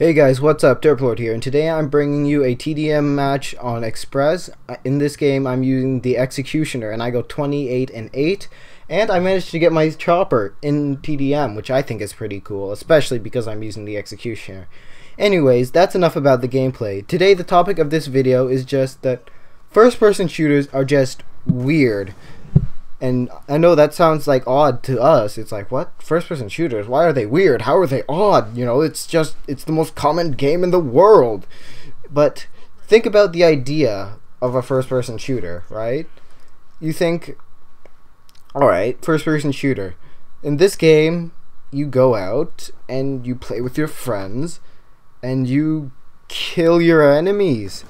Hey guys, what's up? Derplord here, and today I'm bringing you a TDM match on Express. In this game, I'm using the Executioner, and I go 28-8, and I managed to get my chopper in TDM, which I think is pretty cool, especially because I'm using the Executioner. Anyways, that's enough about the gameplay. Today, the topic of this video is just that first-person shooters are just weird. And I know that sounds like odd to us. It's like, what? First-person shooters? Why are they weird? How are they odd? You know, it's the most common game in the world. But think about the idea of a first-person shooter, right? You think, alright, first-person shooter. In this game, you go out and you play with your friends and you kill your enemies.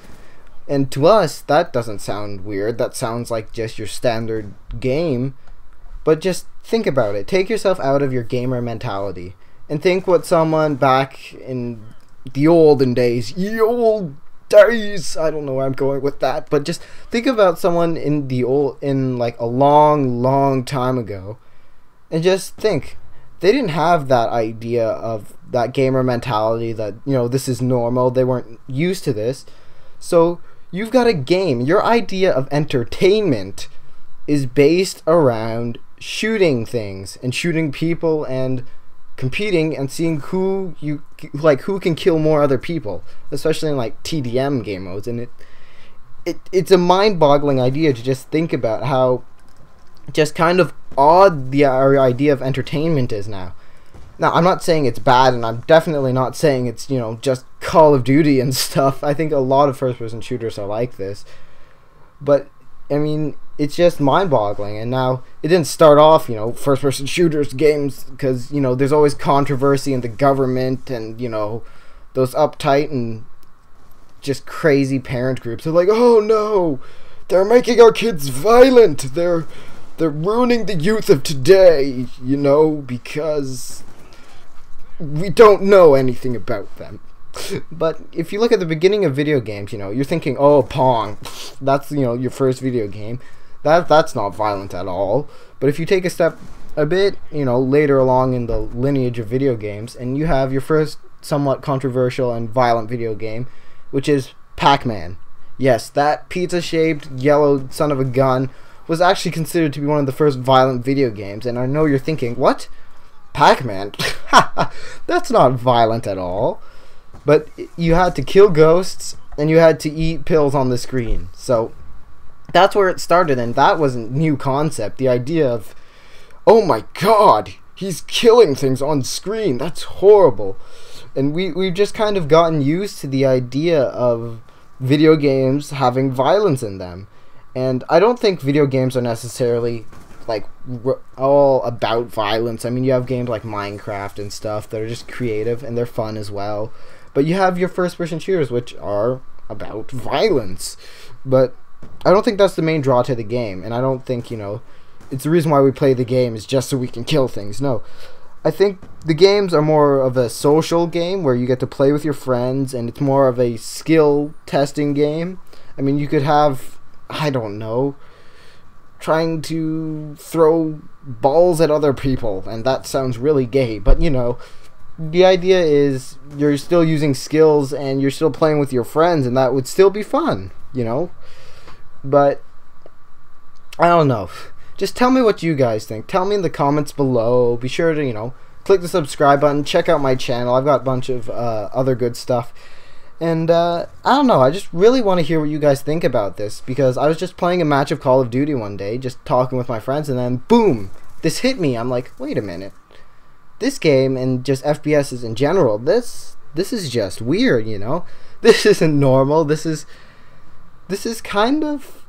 And to us, that doesn't sound weird. That sounds like just your standard game. But just think about it. Take yourself out of your gamer mentality. And think what someone back in the olden days, I don't know where I'm going with that. But just think about someone in like a long time ago. And just think. They didn't have that idea of that gamer mentality that, you know, this is normal. They weren't used to this. So you've got a game. Your idea of entertainment is based around shooting things and shooting people and competing and seeing who can kill more other people, especially in like TDM game modes. And it's a mind-boggling idea to just think about how just kind of odd our idea of entertainment is now. Now, I'm not saying it's bad, and I'm definitely not saying it's, you know, just Call of Duty and stuff. I think a lot of first-person shooters are like this. But, I mean, it's just mind-boggling. And now, it didn't start off, you know, first-person shooters games, because, you know, there's always controversy in the government, and, you know, those uptight and just crazy parent groups are like, oh no, they're making our kids violent. They're ruining the youth of today, you know, because we don't know anything about them. But if you look at the beginning of video games, you know, you're thinking, oh, Pong, that's, you know, your first video game. That's not violent at all. But if you take a step a bit, you know, later along in the lineage of video games, and you have your first somewhat controversial and violent video game, which is Pac-Man. Yes, that pizza-shaped yellow son of a gun was actually considered to be one of the first violent video games. And I know you're thinking, what? Pac-Man? That's not violent at all. But you had to kill ghosts and you had to eat pills on the screen. So that's where it started, and that wasn't a new concept. The idea of, oh my god, he's killing things on screen. That's horrible. And we've just kind of gotten used to the idea of video games having violence in them. And I don't think video games are necessarily like all about violence. I mean, you have games like Minecraft and stuff that are just creative and they're fun as well. But you have your first-person shooters, which are about violence. But I don't think that's the main draw to the game. And I don't think, you know, it's the reason why we play the game is just so we can kill things. No. I think the games are more of a social game where you get to play with your friends, and it's more of a skill-testing game. I mean, you could have, I don't know, trying to throw balls at other people, and that sounds really gay, but you know, the idea is you're still using skills and you're still playing with your friends, and that would still be fun, you know. But I don't know, just tell me what you guys think. Tell me in the comments below. Be sure to, you know, click the subscribe button, check out my channel. I've got a bunch of other good stuff. And, I don't know, I just really want to hear what you guys think about this, because I was just playing a match of Call of Duty one day, just talking with my friends, and then, boom, this hit me. I'm like, wait a minute. This game, and just FPSs in general, this is just weird, you know? This isn't normal. This is kind of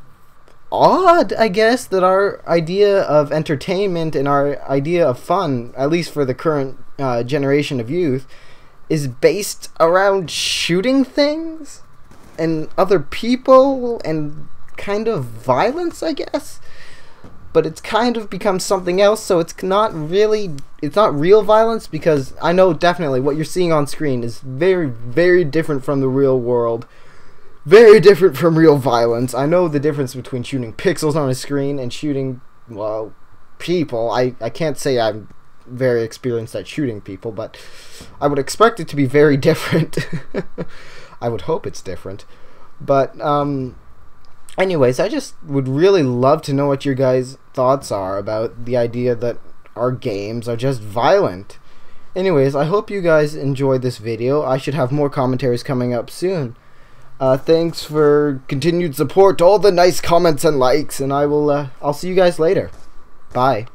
odd, I guess, that our idea of entertainment and our idea of fun, at least for the current generation of youth, is based around shooting things and other people and kind of violence, I guess. But it's kind of become something else, so it's not real violence, because I know definitely what you're seeing on screen is very, very different from the real world. Very different from real violence. I know the difference between shooting pixels on a screen and shooting, well, people. I can't say I'm very experienced at shooting people, but I would expect it to be very different. I would hope it's different. But anyways, I just would really love to know what your guys' thoughts are about the idea that our games are just violent. Anyways, I hope you guys enjoyed this video. I should have more commentaries coming up soon. Thanks for continued support, all the nice comments and likes, and I'll see you guys later. Bye.